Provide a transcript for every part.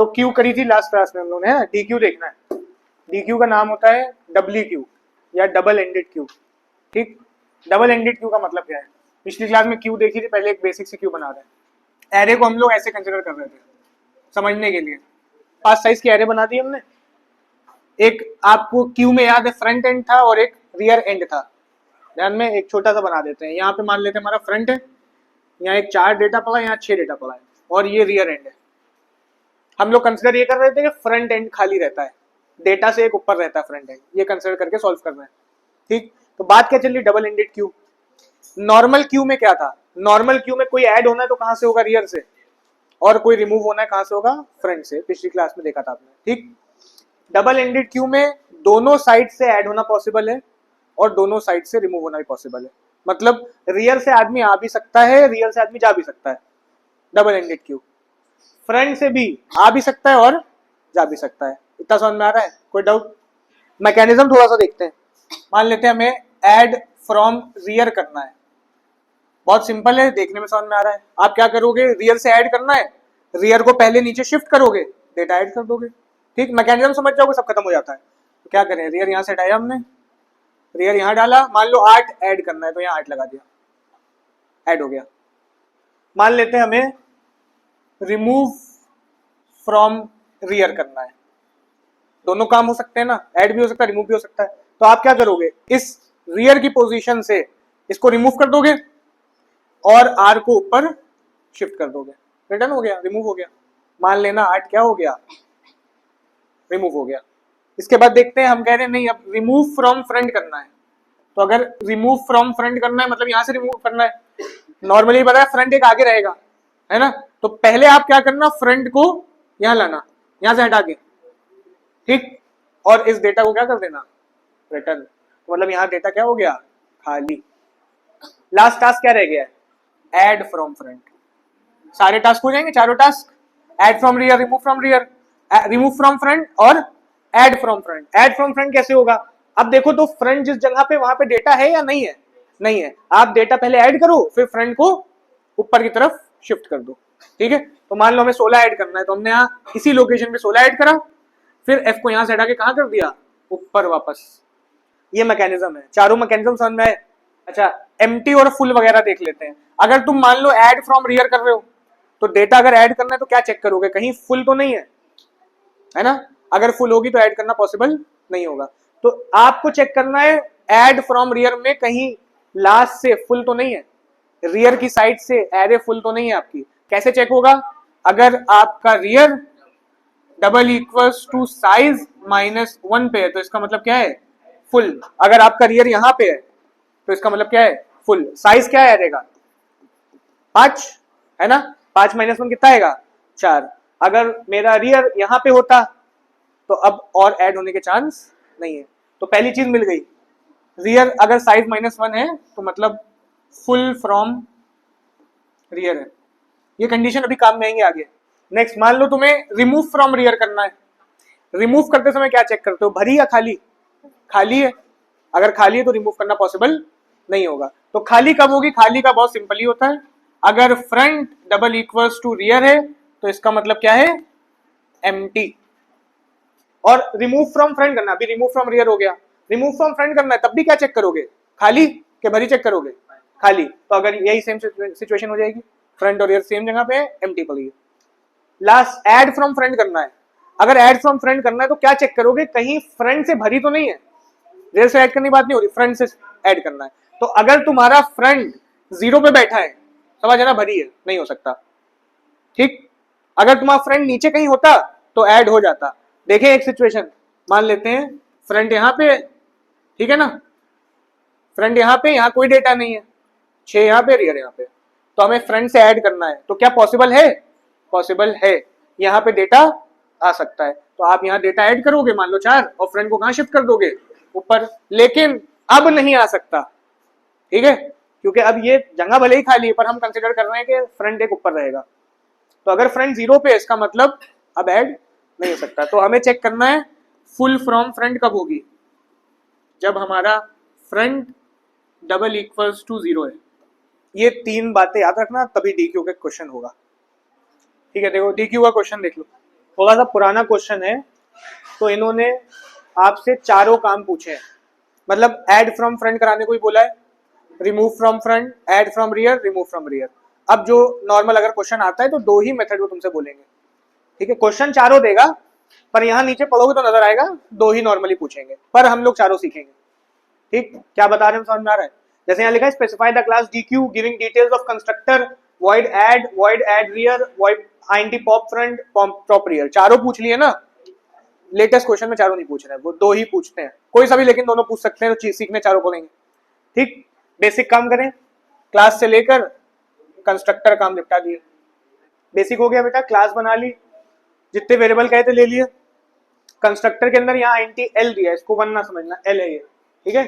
तो क्यू करी थी लास्ट क्लास में हम लोगों ने, डी क्यू देखना है। डी क्यू का नाम होता है डब्ल्यू क्यू या डबल एंडेड क्यू। ठीक, डबल एंडेड क्यू का मतलब क्या है? पिछली क्लास में क्यू देखी थी, पहले एक बेसिक सी क्यू बना रहे हैं। एरे को हम लोग ऐसे कंसिडर कर रहे थे समझने के लिए। 5 साइज की एरे बना दी हमने। एक आपको क्यू में याद है फ्रंट एंड था और एक रियर एंड था। ध्यान में एक छोटा सा बना देते हैं। यहाँ पे मान लेते हैं हमारा फ्रंट है, यहाँ एक 4 डेटा पड़ा है, यहाँ 6 डेटा पड़ा है और ये रियर एंड है। हम लोग कंसिडर ये कर रहे थे कि फ्रंट एंड खाली रहता है, डेटा से एक ऊपर रहता है फ्रंट एंड, ये कंसिडर करके सॉल्व कर रहे हैं। ठीक, तो बात क्या चल रही? Double ended queue. Normal Q में क्या था? नॉर्मल क्यू में कोई ऐड होना है तो कहां से होगा? रियर से, और कोई रिमूव होना है कहां से होगा? फ्रंट से। पिछली क्लास में देखा था आपने। ठीक, डबल एंडेड क्यू में दोनों साइड से ऐड होना पॉसिबल है और दोनों साइड से रिमूव होना भी पॉसिबल है। मतलब रियर से आदमी आ भी सकता है, रियर से आदमी जा भी सकता है। डबल एंडेड क्यू फ्रंट से भी आ भी सकता है और जा भी सकता है। इतना समझ में आ रहा है? कोई डाउट? मैकेनिज्म थोड़ा सा देखते हैं। मान लेते हैं हमें ऐड फ्रॉम रियर करना है। बहुत सिंपल है, देखने में समझ में आ रहा है। आप क्या करोगे? रियर से ऐड करना है, रियर को पहले नीचे शिफ्ट करोगे, डेटा ऐड कर दोगे। ठीक, मैकेनिज्म समझ जाओगे, सब खत्म हो जाता है। तो क्या करें? रियर यहाँ से हटाया हमने, रियर यहाँ डाला। मान लो 8 ऐड करना है तो यहाँ 8 लगा दिया, ऐड हो गया। मान लेते हैं हमें रिमूव फ्रॉम रियर करना है। दोनों काम हो सकते हैं ना, ऐड भी हो सकता है, रिमूव भी हो सकता है। तो आप क्या करोगे? इस रियर की पोजीशन से इसको रिमूव कर दोगे और आर को ऊपर शिफ्ट कर दोगे। रिटर्न हो गया, रिमूव हो गया। मान लेना 8 क्या हो गया? रिमूव हो गया। इसके बाद देखते हैं, हम कह रहे हैं नहीं अब रिमूव फ्रॉम फ्रंट करना है। तो अगर रिमूव फ्रॉम फ्रंट करना है मतलब यहां से रिमूव करना है। नॉर्मली पता है फ्रंट एक आगे रहेगा, है ना? तो पहले आप क्या करना? फ्रंट को यहां लाना, यहां से हटा के। ठीक, और इस डेटा को क्या कर देना? रिटर्न। मतलब यहाँ डेटा क्या हो गया? खाली। लास्ट टास्क क्या रह गया है? Add from front. सारे टास्क हो जाएंगे, चारों टास्क। Add from rear, remove from rear, remove from front और add from front. Add from front कैसे होगा? अब देखो तो फ्रंट जिस जगह पे, वहां पे डेटा है या नहीं है? नहीं है। आप डेटा पहले ऐड करो, फिर फ्रंट को ऊपर की तरफ शिफ्ट कर दो। ठीक है, तो मान लो हमें 16 ऐड करना है, तो हमने यहाँ इसी लोकेशन पे 16 ऐड करा, फिर एफ को यहां से हटा के कहां कर दिया? ऊपर वापस। ये मैकेनिज्म है। चारों मैकेनिज्म समझ में आए? अच्छा, एम्प्टी और फुल वगैरह देख लेते हैं। अगर तुम मान लो ऐड फ्रॉम रियर कर रहे हो, तो डेटा अगर ऐड करना है तो क्या चेक करोगे? कहीं फुल तो नहीं है ना? अगर फुल होगी तो ऐड करना पॉसिबल नहीं होगा। तो आपको चेक करना है ऐड फ्रॉम रियर में कहीं लास्ट से फुल तो नहीं है, रियर की साइड से एरे फुल तो नहीं है आपकी। कैसे चेक होगा? अगर आपका rear double equals to size -1 पे है तो इसका मतलब क्या है? फुल। अगर आपका रियर यहां पे है तो इसका मतलब क्या है? फुल। साइज क्या है एरे का? 5 है ना? 5 -1 कितना आएगा? 4। अगर मेरा रियर यहां पे होता तो अब और ऐड होने के चांस नहीं है। तो पहली चीज मिल गई, रियर अगर साइज -1 है तो मतलब फुल फ्रॉम रियर है। ये कंडीशन अभी काम में आएंगे आगे। नेक्स्ट, मान लो तुम्हें रिमूव फ्रॉम रियर करना है। रिमूव करते समय क्या चेक करते हो? भरी या खाली? खाली है। अगर खाली है तो रिमूव करना पॉसिबल नहीं होगा। तो खाली कब होगी? खाली का बहुत सिंपल ही होता है, अगर front double equals to rear है तो इसका मतलब क्या है? एम्प्टी। और रिमूव फ्रॉम फ्रंट करना, अभी रिमूव फ्रॉम रियर हो गया, रिमूव फ्रॉम फ्रंट करना है तब भी क्या चेक करोगे? खाली के भरी चेक करोगे? खाली। तो अगर यही सेम सिचुएशन हो जाएगी, फ्रंट और रियर सेम जगह पे है, एम्प्टी पड़ी है। लास्ट ऐड फ्रॉम फ्रंट करना है। अगर ऐड फ्रॉम फ्रंट करना है तो क्या चेक करोगे? कहीं फ्रंट से भरी तो नहीं है। रियर से ऐड करने की बात नहीं हो रही, फ्रंट से ऐड करना है। तो अगर तुम्हारा फ्रंट 0 पे बैठा है, समझ है ना, भरी है, नहीं हो सकता। ठीक, अगर तुम्हारा फ्रंट नीचे कहीं होता तो ऐड हो जाता। देखें एक सिचुएशन, मान लेते हैं फ्रंट यहां पे, ठीक है ना, फ्रंट यहां पे, यहां कोई डेटा नहीं है, 6 यहां पे, रियर यहां पे, तो हमें फ्रंट से ऐड करना है। तो क्या पॉसिबल है? पॉसिबल है। यहां पे डेटा आ सकता है, तो आप यहां डेटा ऐड करोगे, मान लो 4, और फ्रंट को कहां शिफ्ट कर दोगे? ऊपर। लेकिन अब नहीं आ सकता, ठीक है, क्योंकि अब ये जगह भले ही खाली है पर हम कंसिडर कर रहे हैं कि फ्रंट एक ऊपर रहेगा। तो अगर फ्रंट 0 पे है इसका मतलब अब ऐड नहीं हो सकता। तो हमें चेक करना है फुल फ्रॉम फ्रंट कब होगी? जब हमारा फ्रंट डबल इक्वल्स टू 0 है। ये 3 बातें याद रखना, तभी डीक्यू का क्वेश्चन होगा। ठीक है, देखो डीक्यू का क्वेश्चन देख लो। थोड़ा सा पुराना क्वेश्चन है, तो इन्होंने आपसे चारों काम पूछे हैं, मतलब ऐड फ्रॉम फ्रंट कराने को ही बोला है, remove from front, add from rear, remove from rear. अब जो नॉर्मल अगर क्वेश्चन आता है तो दो ही मेथड वो तुमसे बोलेंगे, ठीक है। क्वेश्चन चारों देगा, पर यहाँ नीचे पढ़ोगे तो नजर आएगा दो ही नॉर्मली पूछेंगे, पर हम लोग चारों सीखेंगे, ठीक। क्या बता रहे हैं समझ में आ रहा है? जैसे यहाँ लिखा है specify the class DQ giving details of constructor void add rear void int pop front pop rear, चारों पूछ लिए ना। लेटेस्ट क्वेश्चन में चारों नहीं पूछ रहे हैं, वो दो ही पूछते हैं, कोई सा भी लेकिन दोनों पूछ सकते हैं, तो चीज सीखने चारों पड़ेंगे, ठीक। बेसिक काम करें, क्लास से लेकर कंस्ट्रक्टर काम निपटा दिए। बेसिक हो गया बेटा, क्लास बना ली, जितने वेरिएबल कहे थे ले लिए। कंस्ट्रक्टर के अंदर यहाँ int l दिया है, इसको वन ना समझना, l है ये, ठीक है।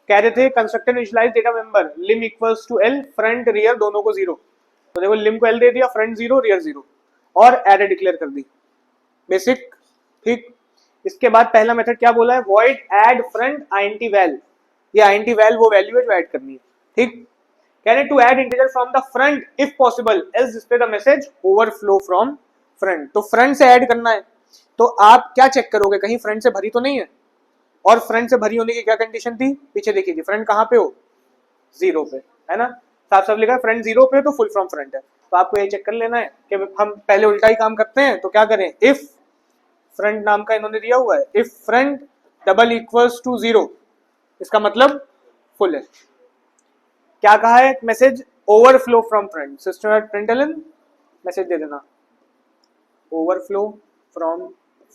कह रहे थे constructor initialize data member lim equals to l, front rear दोनों को 0, तो देखो लिम को l दे दिया, फ्रंट 0 रियर 0, और एरे डिक्लेयर कर दी, बेसिक, ठीक। इसके बाद पहला मेथड क्या बोला है, void add front int val, ये int val वो वैल्यू है जो ऐड करनी है, ठीक। कह रहे to add integer from the front if possible else display the message overflow from front, तो फ्रंट से ऐड करना है, तो आप क्या चेक करोगे कहीं फ्रंट से भरी तो नहीं है, और फ्रंट से भरी होने की क्या कंडीशन थी, पीछे देखिए जी, फ्रंट कहाँ पे हो, 0 पे, है ना, साफ साफ लिखा है फ्रंट 0 पे तो फुल फ्रॉम फ्रंट है, तो आपको ये चेक कर लेना है कि हम पहले उल्टा ही काम करते हैं, तो क्या करें, इफ फ्रंट नाम का इन्होंने दिया हुआ है, if front double equals to 0, इसका मतलब फुल है। क्या कहा है, message overflow from front, system dot println message दे देना overflow from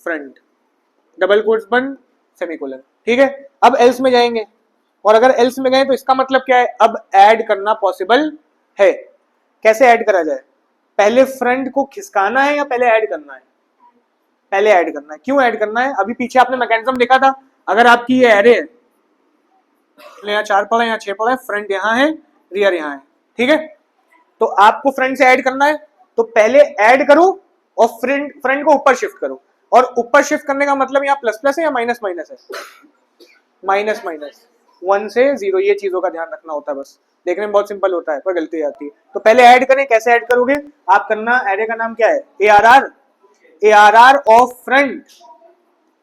front, double quotes बंद, सेमीकोलन, ठीक है। अब एल्स में जाएंगे, और अगर एल्स में गए तो इसका मतलब क्या है, अब ऐड करना पॉसिबल है। कैसे ऐड करा जाए, पहले फ्रंट को खिसकाना है या पहले ऐड करना है, पहले ऐड करना है। क्यों ऐड करना है, अभी पीछे आपने मैकेनिज्म देखा था, अगर आपकी ये एरे है, यहाँ 4 पड़ा है, यहाँ 6 पड़ा है, फ्रंट यहाँ है, रियर यहाँ है, ठीक है, तो आपको फ्रंट से ऐड करना है, तो पहले ऐड करो और फ्रंट को ऊपर शिफ्ट करो, और ऊपर शिफ्ट करने का मतलब यहाँ प्लस प्लस है या माइनस माइनस है, माइनस माइनस, 1 से 0, ये चीजों का ध्यान रखना होता है, बस देखने में बहुत सिंपल होता है पर गलती आती है। तो पहले ऐड करें, कैसे ऐड करोगे आप, करना एरे का नाम क्या है, ARR of front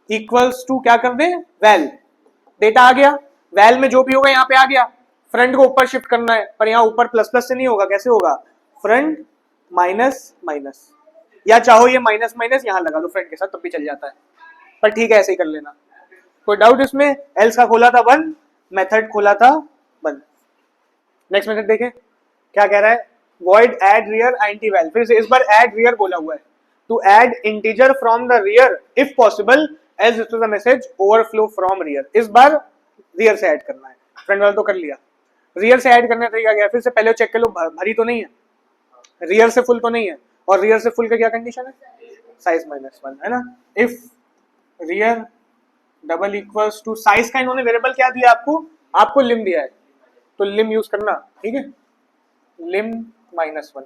equals to क्या कर दे, वैल, डेटा आ गया, वैल में जो भी होगा यहाँ पे आ गया, फ्रंट को ऊपर शिफ्ट करना है, पर यहाँ ऊपर प्लस प्लस से नहीं होगा, कैसे होगा, फ्रंट माइनस माइनस, या चाहो ये माइनस माइनस यहाँ लगा दो फ्रंट के साथ तब भी चल जाता है, पर ठीक है ऐसे ही कर लेना, कोई डाउट इसमें। एल्स का खोला था 1, मेथड खोला था 1। नेक्स्ट मेथड देखें क्या कह रहा है, void add rear int val, फिर से इस बार add rear बोला हुआ है, to add integer from the rear if possible as display the message overflow from rear, इस बार rear से ऐड करना है, फ्रंट वाला तो कर लिया, rear से ऐड करने का तरीका क्या है, फिर से पहले चेक कर लो भरी तो नहीं है, rear से फुल तो नहीं है, और rear से फुल का क्या कंडीशन है, साइज -1, है ना। If rear double equals to, size का इन्होंने वेरिएबल क्या दिया आपको लिम दिया है, तो लिम यूज करना, ठीक है, लिम -1,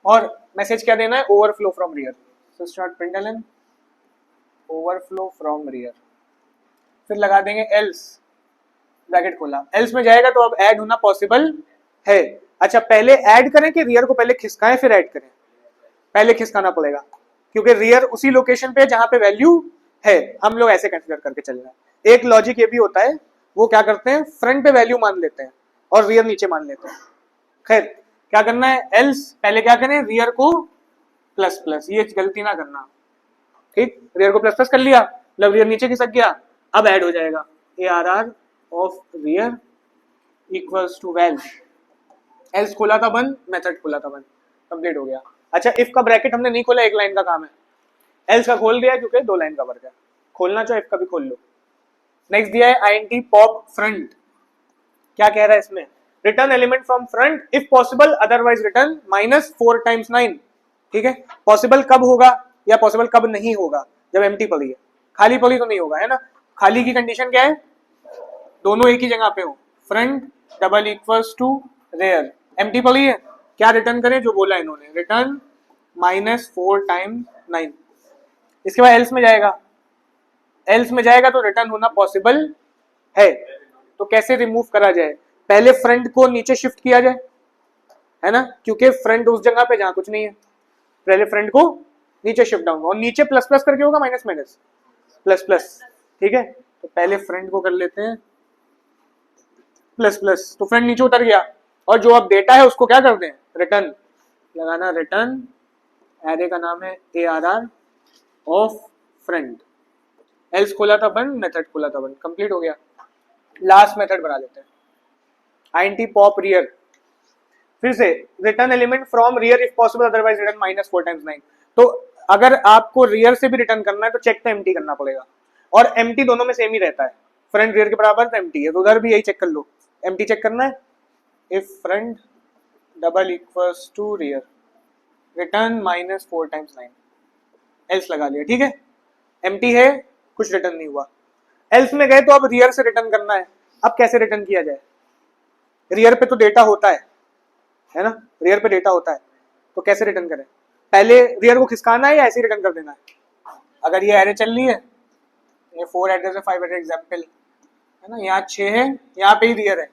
और मैसेज क्या देना है, overflow from rear, system dot println overflow from rear, फिर लगा देंगे एल्स, ब्रैकेट खोला, एल्स में जाएगा तो अब ऐड होना पॉसिबल है। अच्छा पहले ऐड करें कि रियर को पहले खिसकाएं फिर ऐड करें, पहले खिसकाना पड़ेगा, क्योंकि रियर उसी लोकेशन पे जहां पे वैल्यू है, हम लोग ऐसे कंसीडर करके चलना है। एक लॉजिक ये भी होता है, वो क्या करते हैं, फ्रंट पे वैल्यू मान लेते हैं और रियर नीचे मान लेते हैं। खैर क्या करना है, एल्स पहले क्या करें, रियर को प्लस प्लस, ये गलती ना करना, ठीक, रियर को प्लस प्लस कर लिया, मतलब रियर नीचे खिसक गया, अब ऐड हो जाएगा ARR of rear equals to val, else खोला था 1, मेथड खोला था 1, कंप्लीट हो गया। अच्छा इफ का ब्रैकेट हमने नहीं खोला, एक लाइन का काम है, एल्स का खोल दिया क्योंकि 2 लाइन का वर्क है, खोलना चाहे इफ का भी खोल लो। नेक्स्ट दिया है int पॉप फ्रंट, क्या कह रहा है इसमें, return element from front if possible otherwise return -4 × 9, ठीक है। पॉसिबल कब होगा या पॉसिबल कब नहीं होगा, जब एम्प्टी पड़ी है, खाली पड़ी तो नहीं होगा, है ना। खाली की कंडीशन क्या है, दोनों एक ही जगह पे हो, front double equals to rear, empty पड़ी है, क्या रिटर्न करें, जो बोला इन्होंने, रिटर्न -4 × 9। इसके बाद एल्स में जाएगा, एल्स में जाएगा तो रिटर्न होना पॉसिबल है, तो कैसे रिमूव करा जाए, पहले फ्रंट को नीचे शिफ्ट किया जाए, है ना, क्योंकि फ्रंट उस जगह पे जहां कुछ नहीं है, पहले फ्रंट को नीचे शिफ्ट डाउन और नीचे प्लस प्लस करके होगा माइनस माइनस प्लस प्लस, ठीक है। तो पहले फ्रेंड को कर लेते हैं प्लस प्लस, तो फ्रेंड नीचे उतर गया और जो अब डेटा है उसको क्या कर दें, रिटर्न लगाना, रिटर्न एरे का नाम है ARR ऑफ फ्रेंड, एल्स खोला था बंद, मेथड खोला था बंद, कंप्लीट हो गया। लास्ट मेथड बना लेते हैं int pop rear, फिर से return element from rear if possible otherwise return -4 × 9। तो अगर आपको रियर से भी रिटर्न करना है तो चेक तो एम्प्टी करना पड़ेगा, और एम्प्टी दोनों में सेम ही रहता है, फ्रंट रियर के बराबर तो एम्प्टी है, तो उधर भी यही चेक कर लो, एम्प्टी चेक करना है, if front double equals to rear return -4 × 9, else लगा लिया, ठीक है। एम्प्टी है, कुछ रिटर्न नहीं हुआ, एल्स में गए तो अब रियर से रिटर्न करना है। अब कैसे रिटर्न किया जाए, रियर पे तो डेटा होता है ना, रियर पे डेटा होता है, तो कैसे रिटर्न करें, पहले रियर को खिसकाना है या ऐसे ही रिटर्न कर देना है। अगर ये एरे चल रही है, ये 4 एड्रेस है, 5 एड्रेस एग्जाम्पल है ना, यहाँ 6 है, यहाँ पे ही रियर है,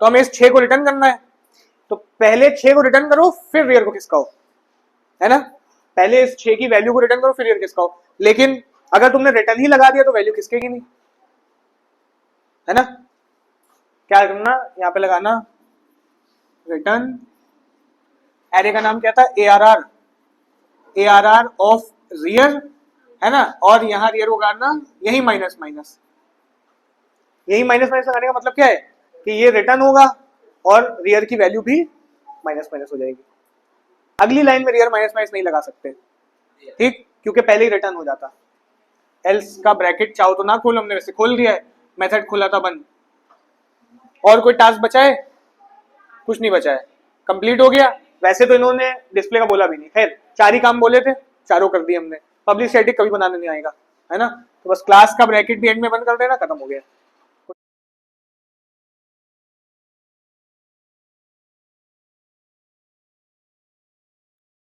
तो हमें इस 6 को रिटर्न करना है, तो पहले 6 को रिटर्न करो फिर रियर को खिसकाओ, है ना, पहले इस 6 की वैल्यू को रिटर्न करो फिर रियर खिसकाओ। लेकिन अगर तुमने रिटर्न ही लगा दिया तो वैल्यू खिसकेगी नहीं, है ना। क्या करना, यहाँ पे लगाना रिटर्न, एरे का नाम क्या था, ARR ऑफ रियर, है ना, और यहाँ रियर को करना यही माइनस माइनस, यही माइनस माइनस लगाने का मतलब क्या है कि ये रिटर्न होगा और रियर की वैल्यू भी माइनस माइनस हो जाएगी। अगली लाइन में रियर माइनस माइनस नहीं लगा सकते, ठीक, क्योंकि पहले ही रिटर्न हो जाता। एल्स का ब्रैकेट चाहो तो ना खोल, हमने वैसे खोल दिया है, मेथड खोला था बंद। और कोई टास्क बचा है, कुछ नहीं बचा है, कंप्लीट हो गया। वैसे तो इन्होंने डिस्प्ले का बोला भी नहीं, खैर 4 ही काम बोले थे, चारों कर दिए हमने। पब्लिक स्टैटिक कभी बनाने नहीं आएगा, है ना, तो बस क्लास का ब्रैकेट भी एंड में बंद कर देना, खत्म हो गया।